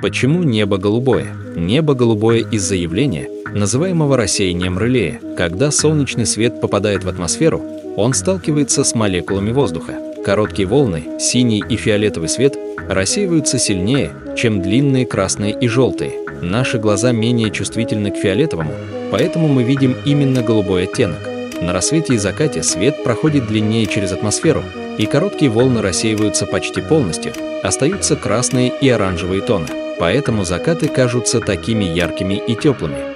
Почему небо голубое? Небо голубое из-за явления, называемого рассеянием Релея. Когда солнечный свет попадает в атмосферу, он сталкивается с молекулами воздуха. Короткие волны, синий и фиолетовый свет, рассеиваются сильнее, чем длинные красные и желтые. Наши глаза менее чувствительны к фиолетовому, поэтому мы видим именно голубой оттенок. На рассвете и закате свет проходит длиннее через атмосферу, и короткие волны рассеиваются почти полностью, остаются красные и оранжевые тоны. Поэтому закаты кажутся такими яркими и теплыми.